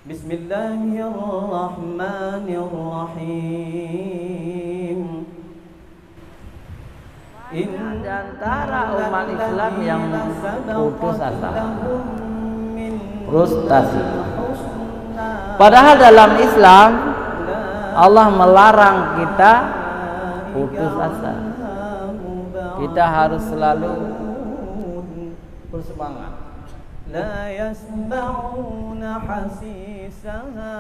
Bismillahirrahmanirrahim. Di antara umat Islam yang putus asa, frustasi. Padahal dalam Islam Allah melarang kita putus asa. Kita harus selalu bersemangat. La yasma'una hasisaha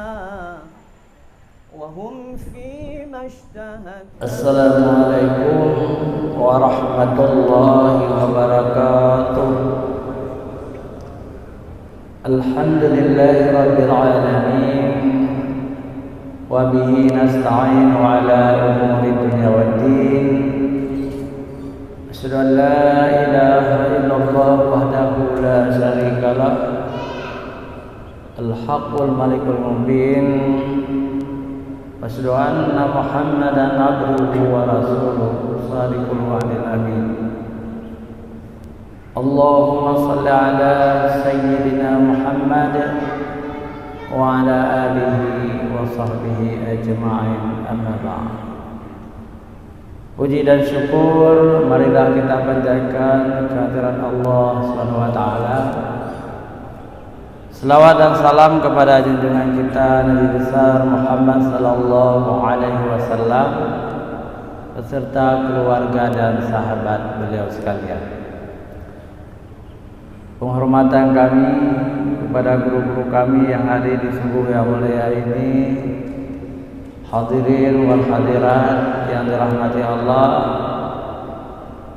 wa hum fi mashtahat. Assalamualaikum warahmatullahi wabarakatuh. Alhamdulillahi rabbil alamin. Wa bihi nasta'inu ala umuri dunya waddin. Asyhadu an la ilaha illallah wahdahu la syarika lah. Al-haqqul malikul mubin. Asyhadu anna Muhammadan abduhu wa rasuluhu shadiqul wa'dil amin. Allahumma shalli ala sayyidina Muhammad wa ala alihi wa sahbihi ajma'in, amma ba'd. Puji dan syukur marilah kita panjatkan kehadirat Allah Subhanahu wa taala. Selawat dan salam kepada junjungan kita Nabi besar Muhammad sallallahu alaihi wasallam beserta keluarga dan sahabat beliau sekalian. Penghormatan kami kepada guru-guru kami yang hadir di subuh yang mulia ini, hadirin wal hadirat yang dirahmati Allah,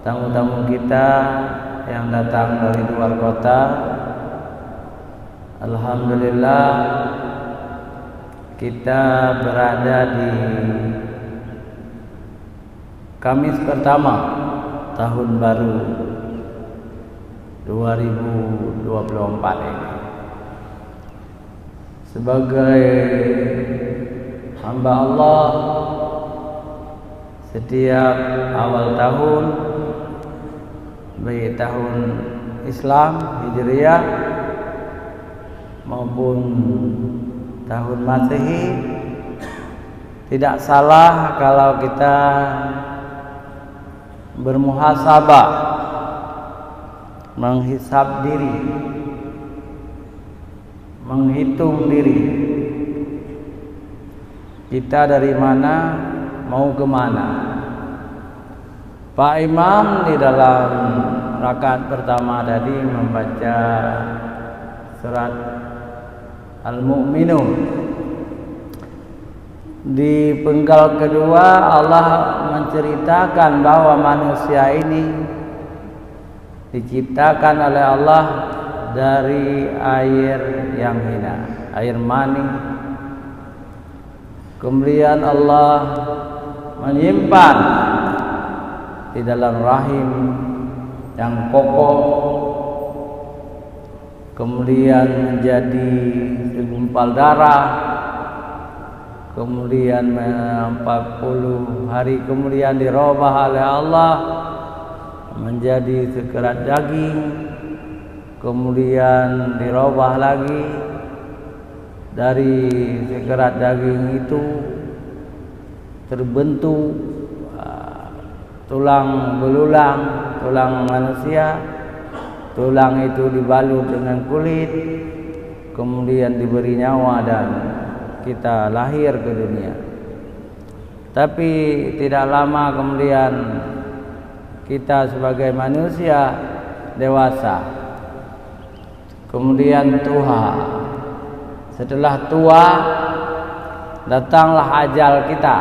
tamu-tamu kita yang datang dari luar kota. Alhamdulillah kita berada di Kamis pertama tahun baru 2024 ini. Sebagai hamba Allah, setiap awal tahun, baik tahun Islam Hijriah maupun tahun Masehi, tidak salah kalau kita bermuhasabah, menghisab diri, menghitung diri. Kita dari mana, mau kemana? Pak Imam di dalam rakaat pertama tadi membaca surat Al-Mu'minun. Di penggal kedua Allah menceritakan bahwa manusia ini diciptakan oleh Allah dari air yang hina, air mani. Kemudian Allah menyimpan di dalam rahim yang kokoh, kemudian menjadi segumpal darah, kemudian 40 hari kemudian dirubah oleh Allah menjadi sekerat daging, kemudian dirubah lagi dari sekerat daging itu terbentuk tulang belulang, tulang manusia. Tulang itu dibalut dengan kulit, kemudian diberi nyawa dan kita lahir ke dunia. Tapi tidak lama kemudian kita sebagai manusia dewasa, kemudian tua. Setelah tua datanglah ajal kita.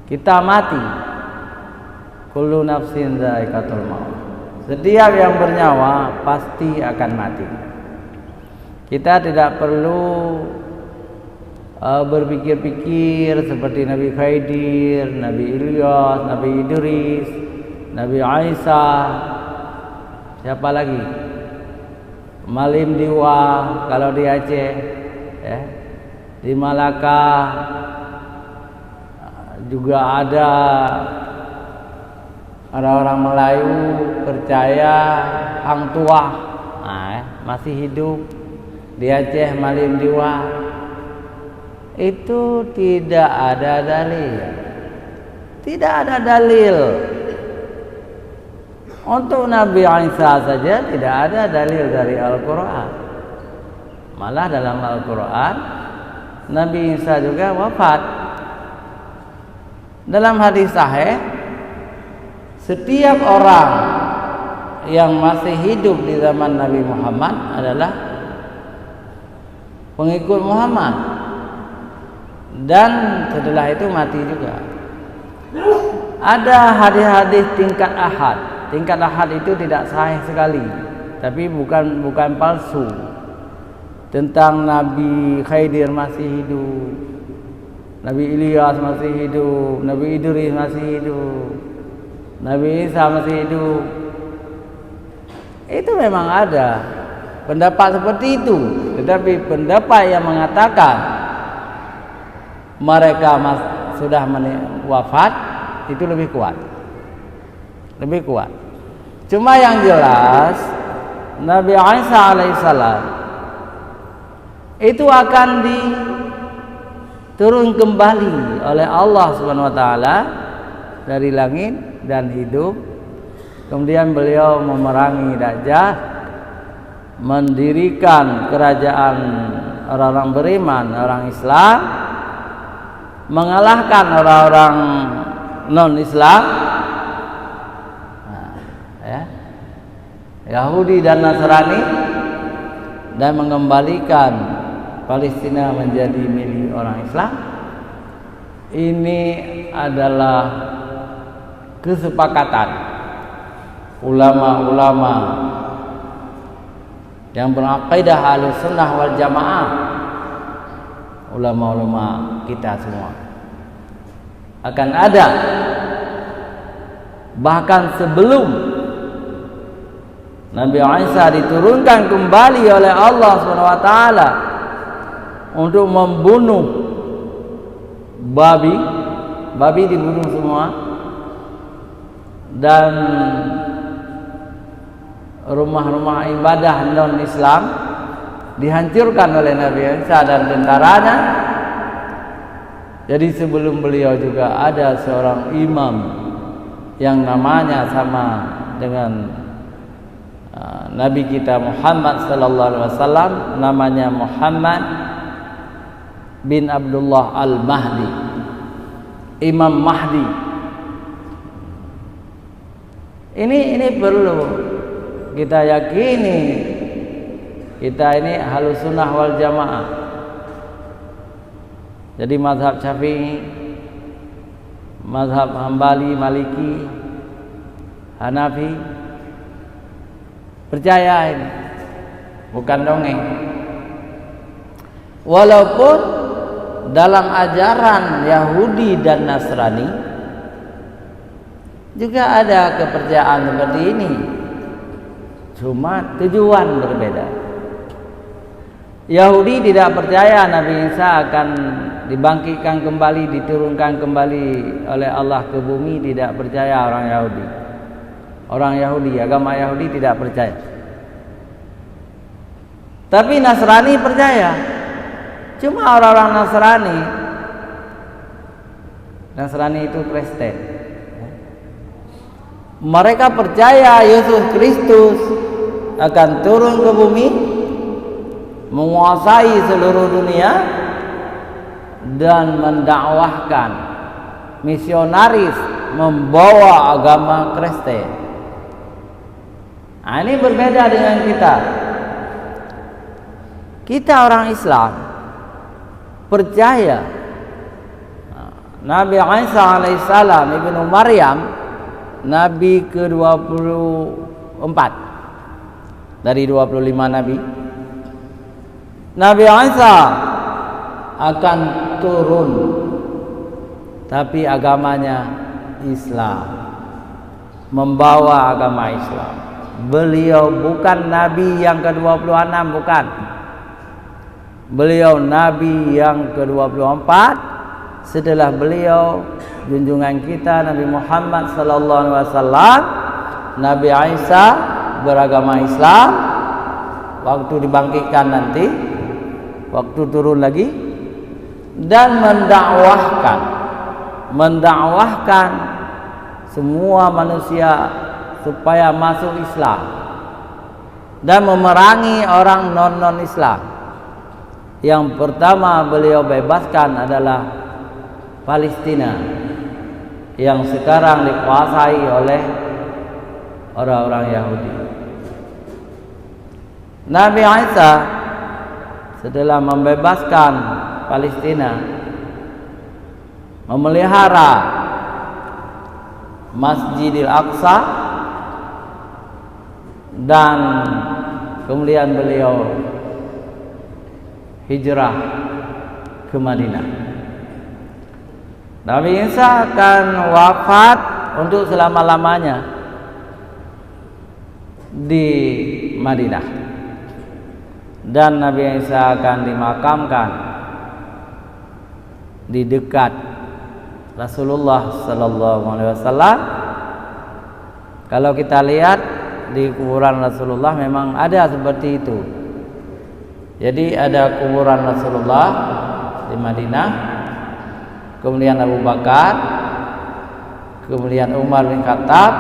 Kita mati. Kullu nafsin dha'iqatul maut. Setiap yang bernyawa pasti akan mati. Kita tidak perlu berpikir-pikir seperti Nabi Khidir, Nabi Ilyas, Nabi Idris, Nabi Aisyah, siapa lagi? Malim Diwa kalau di Aceh, ya. Di Malaka juga ada orang Melayu percaya hang tuah masih hidup. di Aceh Malim Diwa, itu tidak ada dalil. Tidak ada dalil. Untuk Nabi Isa saja tidak ada dalil dari Al-Quran. Malah dalam Al-Quran Nabi Isa juga wafat. Dalam hadis sahih, setiap orang yang masih hidup di zaman Nabi Muhammad adalah pengikut Muhammad, dan setelah itu mati juga. Ada hadis-hadis tingkat ahad. Tingkat ahad itu tidak sahih sekali, tapi bukan palsu. Tentang Nabi Khidir masih hidup, Nabi Ilyas masih hidup, Nabi Idris masih hidup, Nabi Isa masih hidup. Itu memang ada pendapat seperti itu, tetapi pendapat yang mengatakan mereka sudah wafat itu lebih kuat. Lebih kuat. Cuma yang jelas Nabi Isa alaihissalam itu akan diturun kembali oleh Allah Subhanahu wa taala dari langit dan hidup. Kemudian beliau memerangi Dajjal, mendirikan kerajaan orang-orang beriman, orang Islam, mengalahkan orang-orang non-Islam, Yahudi dan Nasrani, dan mengembalikan Palestina menjadi milik orang Islam. Ini adalah kesepakatan ulama-ulama yang berakidah Ahlussunnah wal Jamaah, ulama-ulama kita semua. Akan ada, bahkan sebelum Nabi Isa diturunkan kembali oleh Allah SWT untuk membunuh babi dibunuh semua, dan rumah-rumah ibadah non-Islam dihancurkan oleh Nabi Isa dan tentaranya. Jadi sebelum beliau juga ada seorang imam yang namanya sama dengan Nabi kita Muhammad sallallahu alaihi wasallam, namanya Muhammad bin Abdullah Al-Mahdi, Imam Mahdi. Ini perlu kita yakini. Kita ini Ahlussunnah wal Jamaah. Jadi mazhab Syafi'i, mazhab Hambali, Maliki, Hanafi, percaya ini, bukan dongeng. Walaupun dalam ajaran Yahudi dan Nasrani juga ada kepercayaan seperti ini, cuma tujuan berbeda. Yahudi tidak percaya Nabi Isa akan dibangkitkan kembali, diturunkan kembali oleh Allah ke bumi. Tidak percaya orang Yahudi. Orang Yahudi, agama Yahudi tidak percaya. Tapi Nasrani percaya. Cuma orang-orang Nasrani itu Kristen. Mereka percaya Yesus Kristus akan turun ke bumi, menguasai seluruh dunia, dan mendakwahkan, misionaris, membawa agama Kristen. Nah, ini berbeda dengan kita. Kita orang Islam percaya Nabi Isa alaihissalam ibnu Maryam, Nabi ke-24 dari 25 Nabi. Nabi Isa akan turun, tapi agamanya Islam, membawa agama Islam. Beliau bukan Nabi yang ke-26, bukan. Beliau Nabi yang ke-24. Setelah beliau, junjungan kita Nabi Muhammad sallallahu alaihi wasallam, Nabi Isa beragama Islam, waktu dibangkitkan nanti, waktu turun lagi, dan mendakwahkan semua manusia supaya masuk Islam dan memerangi orang non Islam. Yang pertama beliau bebaskan adalah Palestina yang sekarang dikuasai oleh orang-orang Yahudi. Nabi Isa setelah membebaskan Palestina, memelihara Masjidil Aqsa, dan kemudian beliau hijrah ke Madinah. Nabi Isa akan wafat untuk selama-lamanya di Madinah, dan Nabi Isa akan dimakamkan di dekat Rasulullah sallallahu alaihi wasallam. Kalau kita lihat di kuburan Rasulullah memang ada seperti itu. Jadi ada kuburan Rasulullah di Madinah, kemudian Abu Bakar, kemudian Umar bin Khattab.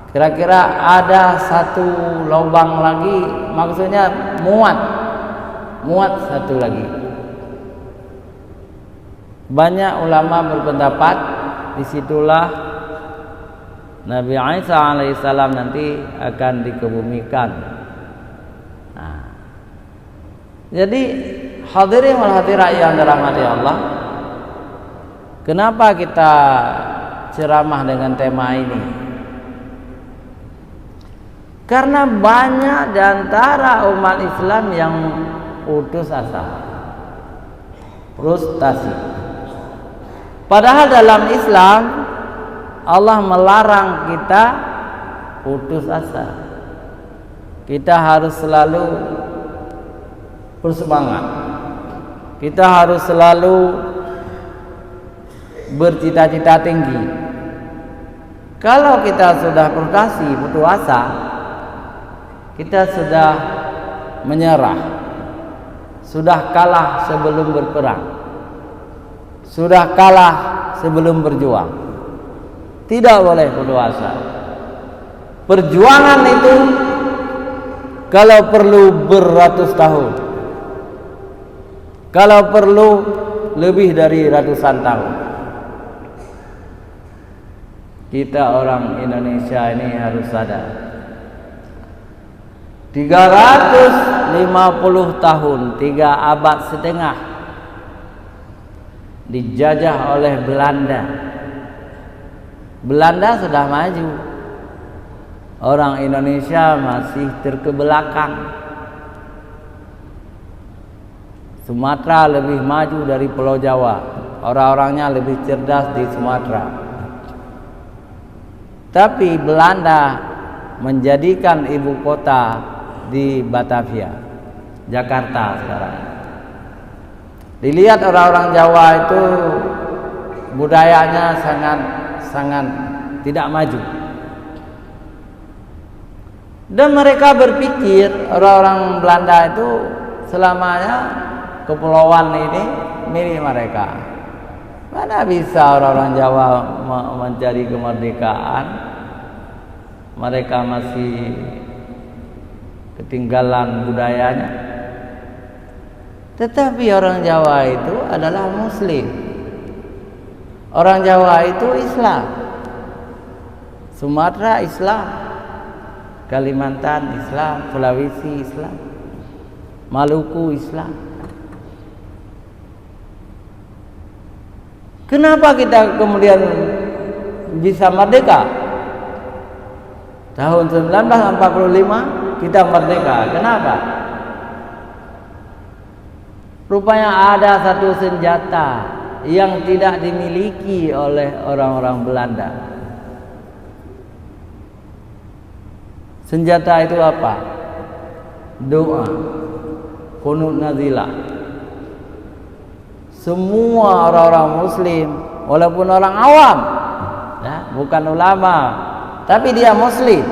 Kira-kira ada satu lubang lagi, maksudnya muat satu lagi. Banyak ulama berpendapat disitulah Nabi Isa alaihissalam nanti akan dikebumikan. Nah, jadi hadirin wal hadirat yang dirahmati Allah, kenapa kita ceramah dengan tema ini? Karena banyak di antara umat Islam yang putus asa, frustasi. Padahal dalam Islam Allah melarang kita putus asa. Kita harus selalu bersemangat. Kita harus selalu bercita-cita tinggi. Kalau kita sudah frustasi, putus asa, kita sudah menyerah, sudah kalah sebelum berperang, sudah kalah sebelum berjuang. Tidak boleh putus asa. Perjuangan itu kalau perlu beratus tahun, kalau perlu lebih dari ratusan tahun. Kita orang Indonesia ini harus sadar, 350 tahun, 3 abad setengah dijajah oleh Belanda. Belanda sudah maju, orang Indonesia masih terkebelakang. Sumatera lebih maju dari Pulau Jawa, orang-orangnya lebih cerdas di Sumatera. Tapi Belanda menjadikan ibu kota di Batavia, Jakarta sekarang. Dilihat orang-orang Jawa itu budayanya sangat tidak maju. Dan mereka berpikir orang-orang Belanda itu selamanya kepulauan ini milik mereka. Mana bisa orang-orang Jawa mencari kemerdekaan? Mereka masih ketinggalan budayanya. Tetapi orang Jawa itu adalah Muslim. Orang Jawa itu Islam, Sumatera Islam, Kalimantan Islam, Sulawesi Islam, Maluku Islam. Kenapa kita kemudian bisa merdeka? Tahun 1945 kita merdeka. Kenapa? Rupanya ada satu senjata yang tidak dimiliki oleh orang-orang Belanda. Senjata itu apa? Doa, qunut nazilah. Semua orang-orang Muslim, walaupun orang awam, ya, bukan ulama, tapi dia Muslim,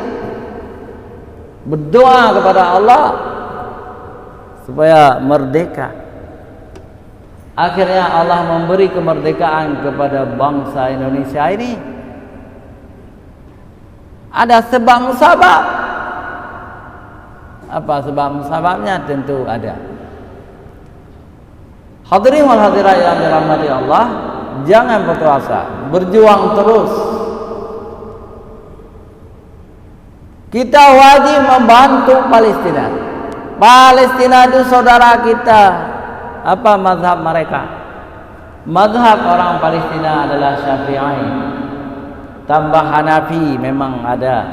berdoa kepada Allah supaya merdeka. Akhirnya Allah memberi kemerdekaan kepada bangsa Indonesia ini. Ada sebab musabab. Apa sebab musababnya? Tentu ada. Hadirin wal hadirat yang dirahmati Allah, jangan putus asa, berjuang terus. Kita wajib membantu Palestina. Palestina itu saudara kita. Apa mazhab mereka? Mazhab orang Palestina adalah Syafi'i. Tambah Hanafi memang ada.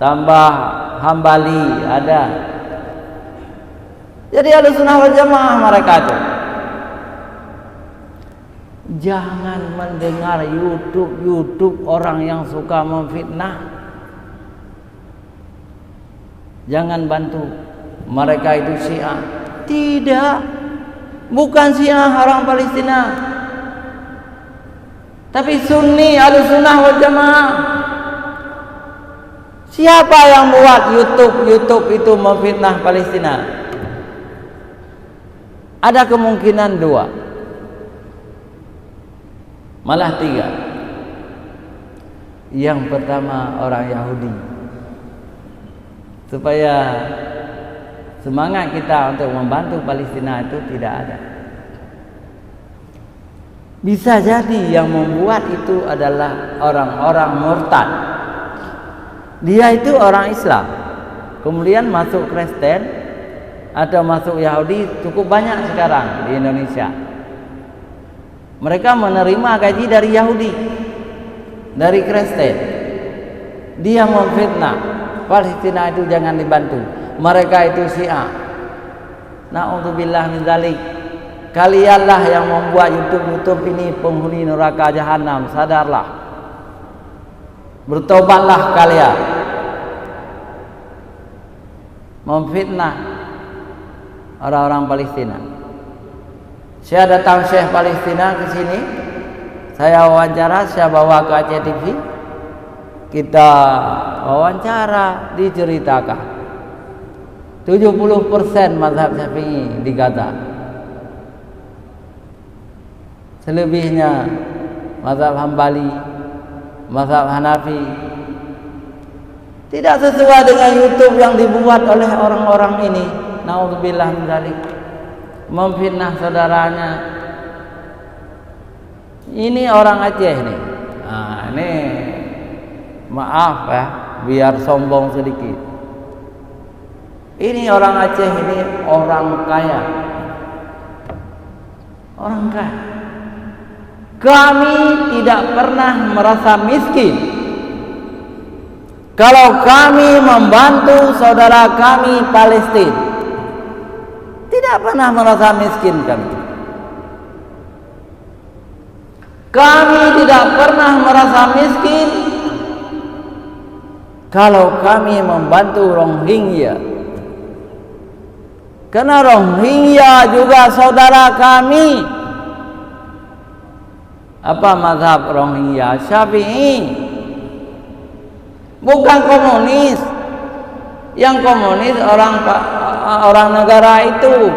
Tambah Hambali ada. Jadi Ahlussunnah wal Jamaah mereka itu. Jangan mendengar YouTube orang yang suka memfitnah. Jangan bantu. Mereka itu Syiah. Tidak. Bukan Syiah orang Palestina. Tapi Sunni Ahlussunnah wal Jamaah. Siapa yang buat YouTube itu memfitnah Palestina? Ada kemungkinan 2, malah 3. Yang pertama orang Yahudi, supaya semangat kita untuk membantu Palestina itu tidak ada. Bisa jadi yang membuat itu adalah orang-orang murtad. Dia itu orang Islam, kemudian masuk Kristen atau masuk Yahudi, cukup banyak sekarang di Indonesia. Mereka menerima gaji dari Yahudi, dari Kristen. Dia memfitnah Palestina itu jangan dibantu. Mereka itu Syiah. Na'udzubillah min dzalik. Kalianlah yang membuat YouTube ini penghuni neraka jahanam. Sadarlah. Bertobatlah kalian. Memfitnah orang-orang Palestina. Saya datang Syekh Palestina ke sini. Saya wawancara, saya bawa ke Aceh TV. Kita wawancara, diceritakan 70% mazhab Syafi'i di Gaza. Selebihnya mazhab Hambali, mazhab Hanafi. Tidak sesuai dengan YouTube yang dibuat oleh orang-orang ini. Na'udzubillah min dzalik. Memfitnah saudaranya. Ini orang Aceh nih. Nah, ini maaf ya, biar sombong sedikit. Ini orang Aceh ini orang kaya. Orang kaya. Kami tidak pernah merasa miskin. Kalau kami membantu saudara kami Palestina, tidak pernah merasa miskin kami. Kami tidak pernah merasa miskin kalau kami membantu Rohingya. Karena Rohingya juga saudara kami. Apa mazhab Rohingya? Syafi'i. Bukan komunis. Yang komunis orang negara itu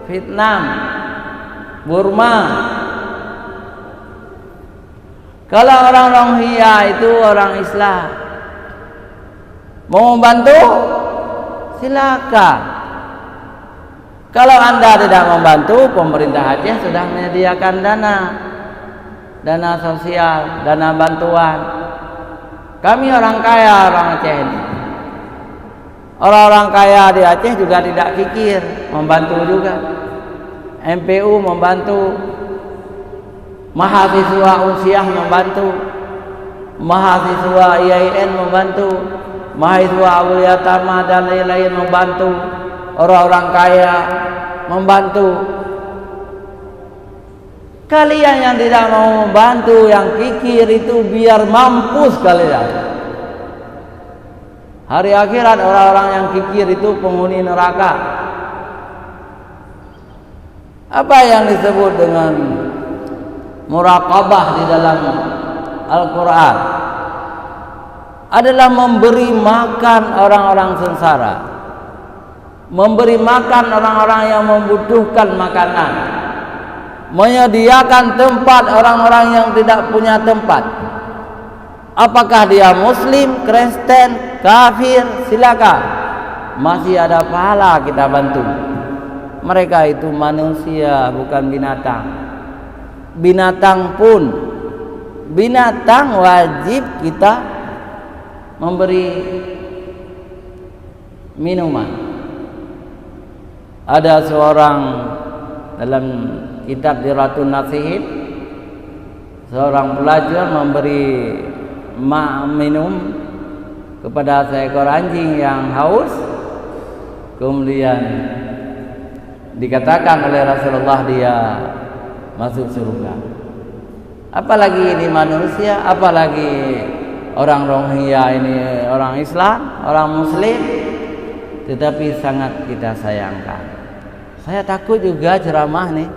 Vietnam, Burma. Kalau orang Rohingya itu orang Islam. Mau membantu? Silakan. Kalau Anda tidak membantu, pemerintah Aceh sudah menyediakan dana sosial, dana bantuan. Kami orang kaya, orang Aceh ini. Orang-orang kaya di Aceh juga tidak kikir, membantu juga. MPU membantu, mahasiswa Unsiah membantu, mahasiswa IAIN membantu, mahasiswa Abu Yatama dan lain-lain membantu. Orang-orang kaya membantu. Kalian yang tidak mau membantu, yang kikir itu biar mampus kalian. Hari akhirat orang-orang yang kikir itu penghuni neraka. Apa yang disebut dengan muraqabah di dalam Al-Quran? adalah memberi makan orang-orang sengsara, memberi makan orang-orang yang membutuhkan makanan, menyediakan tempat orang-orang yang tidak punya tempat. Apakah dia muslim, Kristen, kafir, silakan, masih ada pahala kita bantu. Mereka itu manusia, bukan binatang. Binatang pun, binatang wajib kita memberi minuman. Ada seorang dalam kitab Diratun Nasihin, seorang pelajar memberi minum kepada seekor anjing yang haus, kemudian dikatakan oleh Rasulullah dia masuk surga. Apalagi ini manusia, apalagi orang Rohingya ini orang Islam, orang Muslim, tetapi sangat kita sayangkan. Saya takut juga ceramah nih,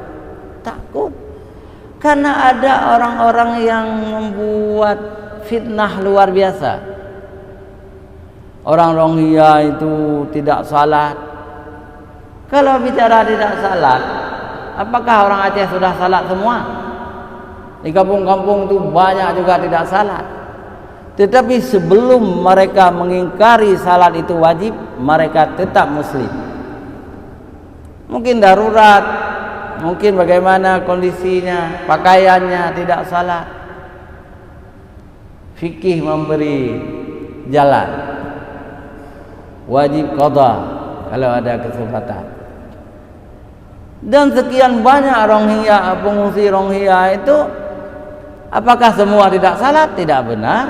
takut karena ada orang-orang yang membuat fitnah luar biasa. Orang Rohingya itu tidak salat. Kalau bicara tidak salat, apakah orang Aceh sudah salat semua? Di kampung-kampung itu banyak juga tidak salat. Tetapi sebelum mereka mengingkari salat itu wajib, mereka tetap muslim. Mungkin darurat, mungkin bagaimana kondisinya, pakaiannya tidak salat. Fikih memberi jalan, wajib qada kalau ada kesempatan. Dan sekian banyak Rohingya, pengungsi Rohingya itu, apakah semua tidak salat? Tidak benar.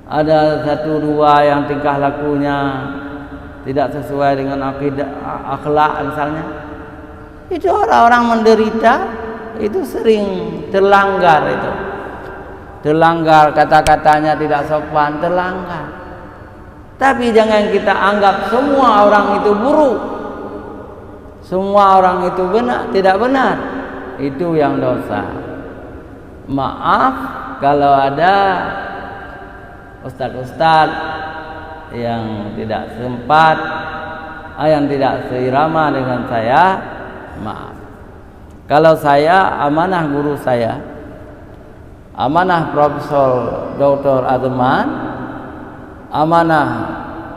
Ada satu dua yang tingkah lakunya tidak sesuai dengan akidah, akhlak misalnya. Itu orang-orang menderita, itu sering terlanggar itu. Terlanggar, kata-katanya tidak sopan, terlanggar. Tapi jangan kita anggap semua orang itu buruk, semua orang itu benar, tidak benar. Itu yang dosa. Maaf kalau ada ustadz-ustadz yang tidak sempat, yang tidak seirama dengan saya, maaf. Kalau saya amanah guru saya, amanah Profesor Dr. Azman, amanah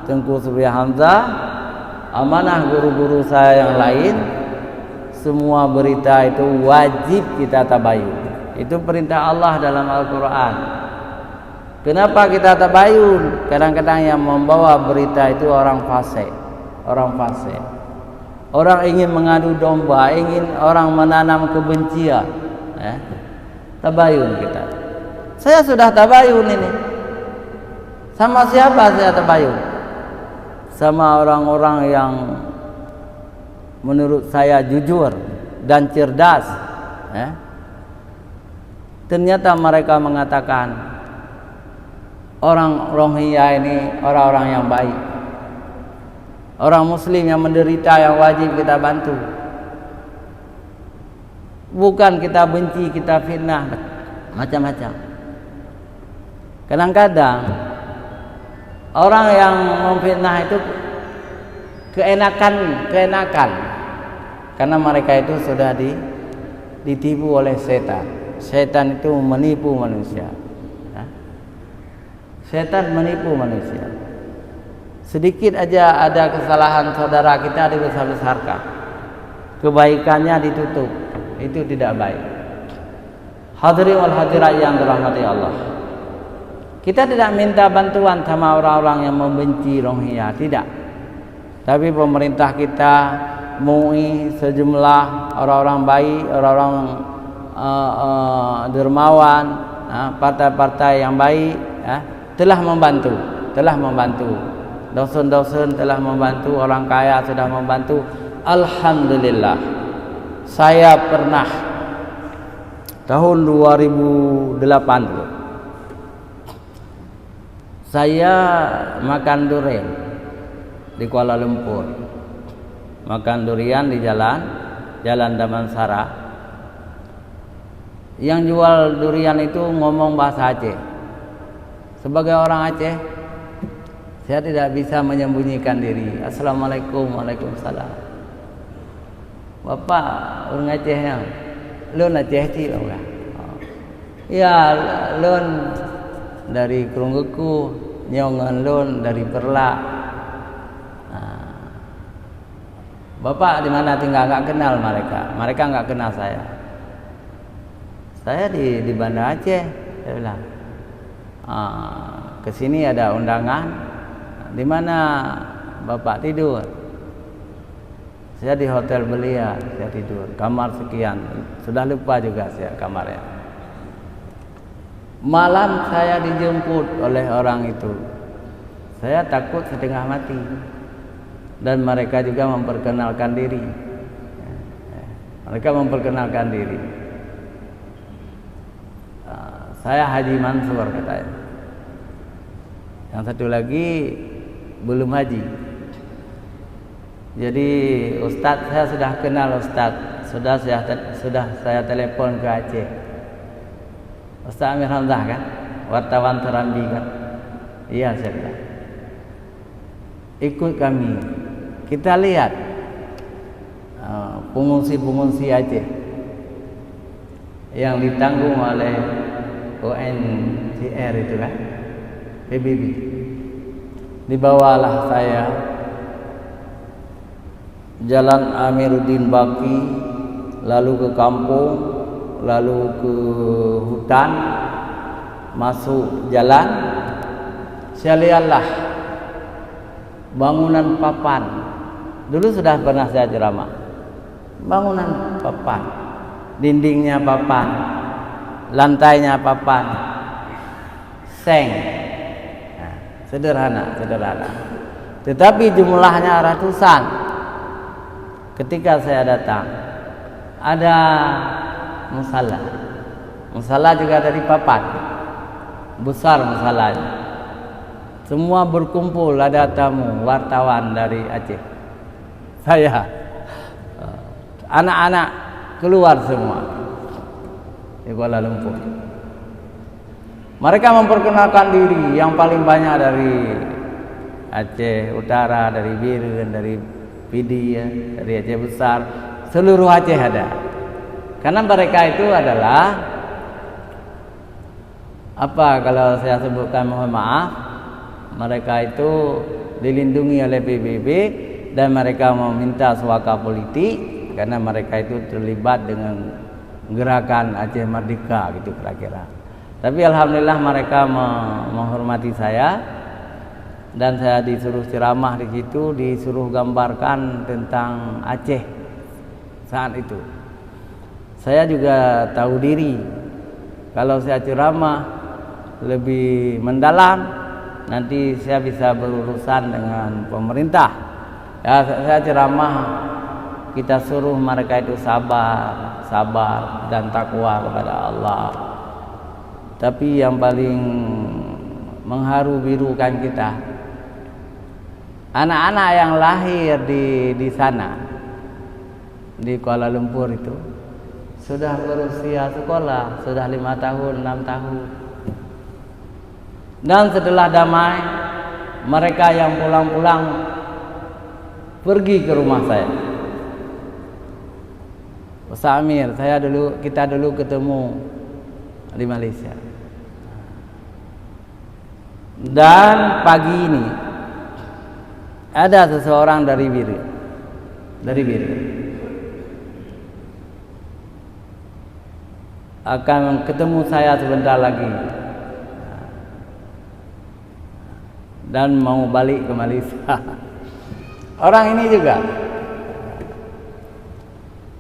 Tengku Supriya Hamzah, amanah guru-guru saya yang lain, semua berita itu wajib kita tabayun. Itu perintah Allah dalam Al-Quran. Kenapa kita tabayun? Kadang-kadang yang membawa berita itu orang fasik, orang fasik. Orang ingin mengadu domba, ingin orang menanam kebencian. Tabayun kita. Saya sudah tabayun ini. Sama siapa saya tabayun? Sama orang-orang yang menurut saya jujur dan cerdas. Ternyata mereka mengatakan orang Rohingya ini orang-orang yang baik, orang Muslim yang menderita yang wajib kita bantu. Bukan kita benci, kita fitnah, macam-macam. Kadang-kadang orang yang memfitnah itu keenakan, karena mereka itu sudah ditipu oleh setan. Setan itu menipu manusia. Setan menipu manusia. Sedikit aja ada kesalahan saudara kita dibesar-besarkan, kebaikannya ditutup. Itu tidak baik. Hadirin wal hadirat yang dirahmati Allah, kita tidak minta bantuan sama orang-orang yang membenci Rohingya, tidak. Tapi pemerintah kita, MUI, sejumlah orang-orang baik, orang-orang dermawan, partai-partai yang baik, telah membantu. Dosen-dosen telah membantu, orang kaya sudah membantu. Alhamdulillah. Saya pernah tahun 2008 dulu, saya makan durian di Kuala Lumpur. Makan durian di Jalan Damansara. Yang jual durian itu ngomong bahasa Aceh. sebagai orang Aceh, saya tidak bisa menyembunyikan diri. Assalamualaikum, waalaikumsalam. Bapak orang Aceh yang lun Aceh ti lah. Ya, lun dari Krunggeku, nyongan lun dari Perla. Bapak di mana tinggal? Nggak kenal mereka nggak kenal saya. Saya di Banda Aceh, saya bilang. Kesini ada undangan. Di mana Bapak tidur? Saya di Hotel Belia, saya tidur. Kamar sekian, sudah lupa juga saya kamarnya. Malam saya dijemput oleh orang itu. Saya takut setengah mati. Dan mereka juga memperkenalkan diri. Mereka memperkenalkan diri. Saya Haji Mansur katanya. Yang satu lagi belum haji. Jadi Ustadz, saya sudah kenal Ustadz. Sudah saya telepon ke Aceh. Ustadz Amir Hamzah kan, wartawan Serambi kan. Iya, saya bilang. Ikut kami. Kita lihat pengungsi-pengungsi Aceh yang ditanggung oleh UNHCR itu kan, PBB. Dibawalah saya Jalan Amiruddin Baki, lalu ke kampung, lalu ke hutan, masuk jalan. Saya lihatlah bangunan papan. Dulu sudah pernah saya ceramah. Bangunan papan, dindingnya papan, lantainya papan, seng. Nah, sederhana. Tetapi jumlahnya ratusan. Ketika saya datang, ada musala. Musala juga dari papan, besar musalanya. Semua berkumpul, ada tamu, wartawan dari Aceh. Saya, anak-anak keluar semua di Kuala Lumpur. Mereka memperkenalkan diri, yang paling banyak dari Aceh Utara, dari Biren, dari Pidi, ya, dari Aceh Besar, seluruh Aceh ada. Karena mereka itu adalah apa, kalau saya sebutkan mohon maaf, mereka itu dilindungi oleh PBB dan mereka meminta suaka politik karena mereka itu terlibat dengan gerakan Aceh Merdeka gitu kira-kira. Tapi alhamdulillah mereka menghormati saya dan saya disuruh ceramah di situ, disuruh gambarkan tentang Aceh saat itu. Saya juga tahu diri kalau saya ceramah lebih mendalam, nanti saya bisa berurusan dengan pemerintah. Ya, saya ceramah, kita suruh mereka itu sabar dan takwa kepada Allah. Tapi yang paling mengharu birukan kita, anak-anak yang lahir di sana, di Kuala Lumpur itu sudah berusia sekolah, sudah 5 tahun, 6 tahun. Dan setelah damai, mereka yang pulang-pulang pergi ke rumah saya. Ustaz Amir, kita dulu ketemu di Malaysia. Dan pagi ini ada seseorang dari Biren. Akan ketemu saya sebentar lagi. Dan mau balik ke Malaysia. Orang ini juga.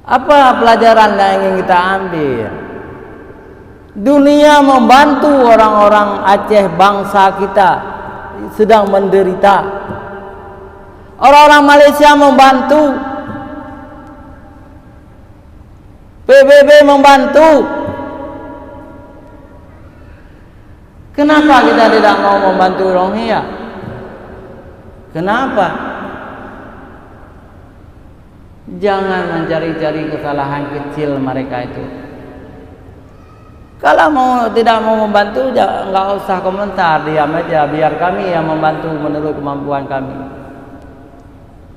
Apa pelajaran yang ingin kita ambil? Dunia membantu orang-orang Aceh, bangsa kita sedang menderita. Orang-orang Malaysia membantu, PBB membantu. Kenapa kita tidak mau membantu Rohingya? Kenapa? Jangan mencari-cari kesalahan kecil mereka itu. Kalau tidak mau membantu, nggak usah komentar, diam aja, biar kami yang membantu menurut kemampuan kami.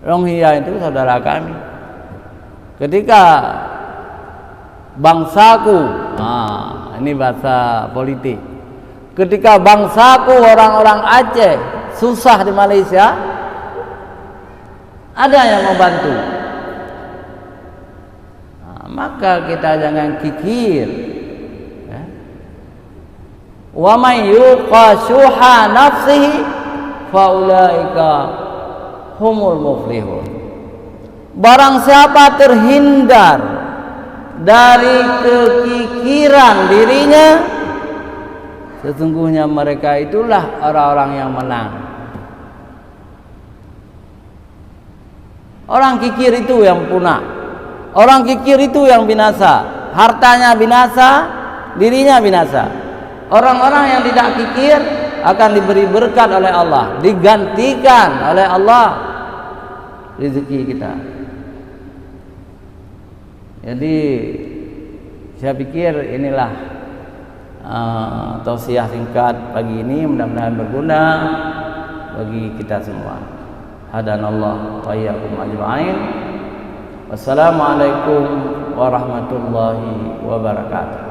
Rohingya itu saudara kami. Ketika bangsaku, ini bahasa politik. Ketika bangsaku orang-orang Aceh susah di Malaysia, ada yang membantu. Maka kita jangan kikir. Wa may yuqa syuha nafsihi faulaika humul muflihun. Barang siapa terhindar dari kekikiran dirinya, sesungguhnya mereka itulah orang-orang yang menang. Orang kikir itu yang punah. Orang kikir itu yang binasa. Hartanya binasa, dirinya binasa. Orang-orang yang tidak kikir akan diberi berkat oleh Allah, digantikan oleh Allah rezeki kita. Jadi saya pikir inilah tausiah singkat pagi ini, mudah-mudahan berguna bagi kita semua. Hadanallah wa iyyakum ajma'in. Wassalamualaikum warahmatullahi wabarakatuh.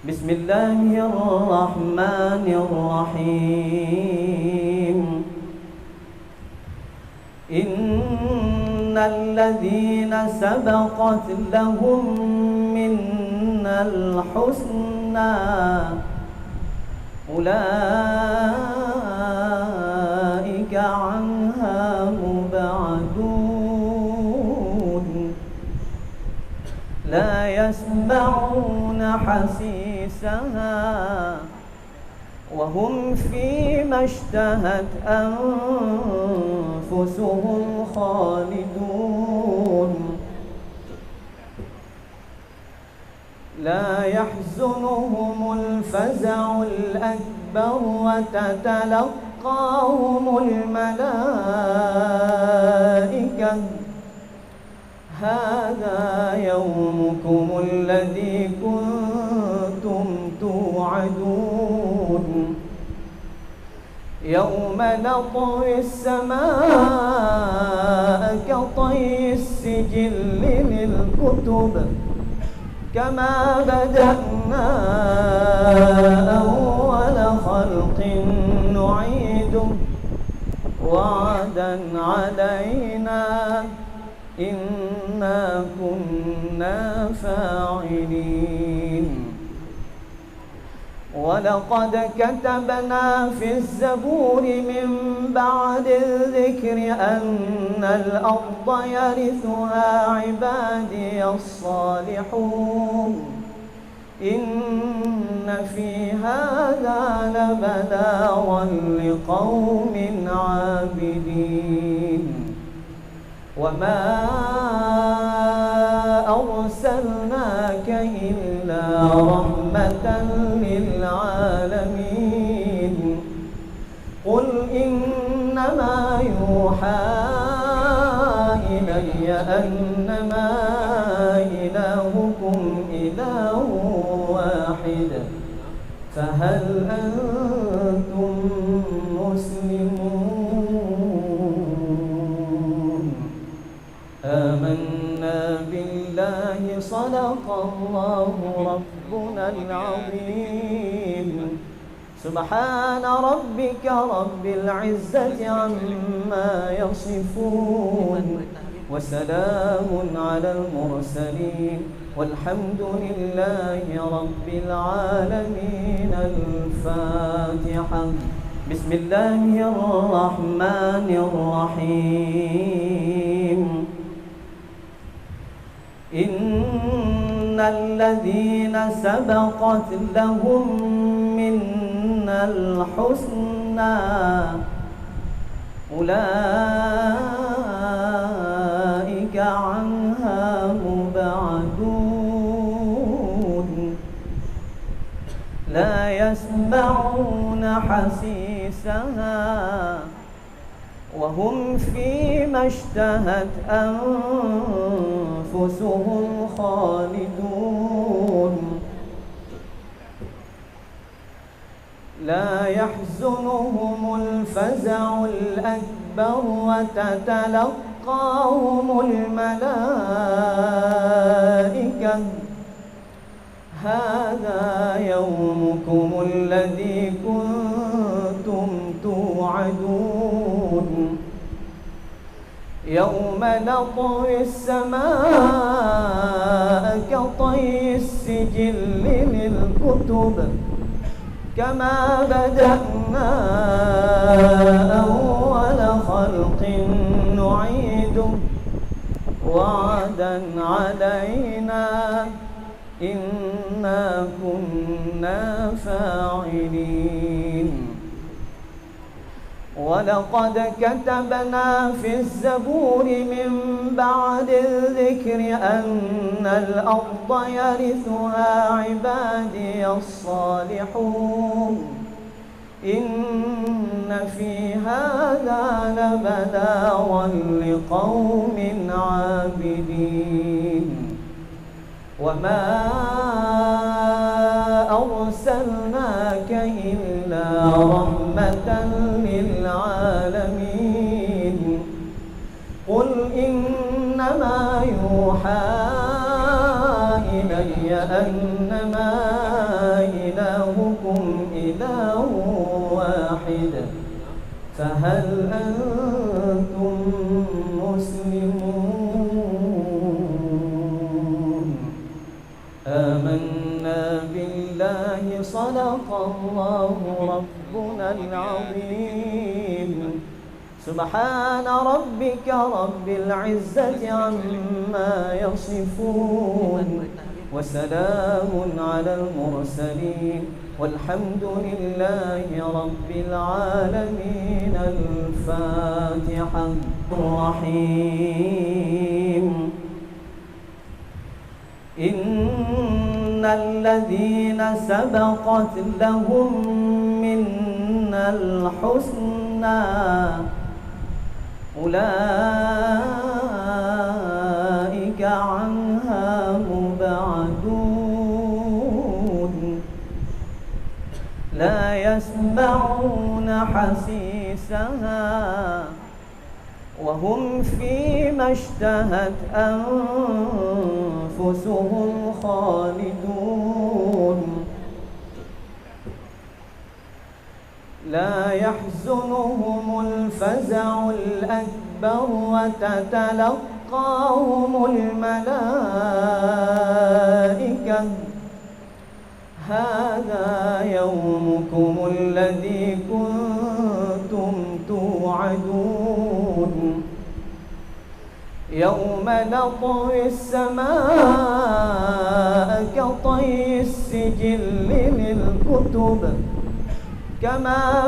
Bismillahirrahmanirrahim. Innal ladzina sabaqat lahum minnal husna ulaika anha mub'adun la yasma'una حسيسها وهم فيما اشتهت أنفسهم خالدون لا يحزنهم الفزع الأكبر وتتلقاهم الملائكة هذا يومكم الذي كنتم توعدون يوم نطوي السماء كطي السجل للكتب كما بدأنا أول خلق نعيده وعدا علينا إنا كنا فاعلين ولقد كتبنا في الزبور من بعد الذكر أن الأرض يرثها عبادي الصالحون إن في هذا لبلاغا لقوم عابدين وما أرسلناك إلا رحمة للعالمين قل إنما يوحى إلي أنما إلهكم إله واحد فهل أنتم مسلمون آمنا بالله صدق الله ربنا العظيم سبحان ربك رب العزة عما يصفون وسلام على المرسلين والحمد لله رب العالمين. الفاتحة. بسم الله الرحمن الرحيم. إن الذين سبقت لهم منا الحسنى أولئك عنها مبعدون لا يسمعون حسيسها وهم فيما اشتهت أنفسهم خالدون لا يحزنهم الفزع الأكبر وتتلقاهم الملائكة هذا يومكم الذي كنتم توعدون يوم نطوي السماء كطي السجل للكتب كما بدأنا أول خلق نعيده وعدا علينا إنا كنا فاعلين ولقد كتبنا في الزبور من بعد الذكر أن الأرض يرثها عبادي الصالحون إن في هذا لبلاغا لقوم عابدين وما أرسلناك إلا رحمة للعالمين قل إنما يوحى إلي أنما إلهكم إله واحد فهل أنتم مسلمون آمنا بالله صدق الله ربنا العظيم سبحان ربك رب العزة عما يصفون وسلام على المرسلين والحمد لله رب العالمين الفاتحة الرحيم إن الذين سبقت لهم منا الحسنى أولئك عنها مبعدون لا يسمعون حسيسها وهم فيما اشتهت أنفسهم خالدون لا يحزنهم الفزع الأكبر وتتلقاهم الملائكة هذا يومكم الذي كنتم توعدون يوم نطوي السماء كطي السجل للكتب كما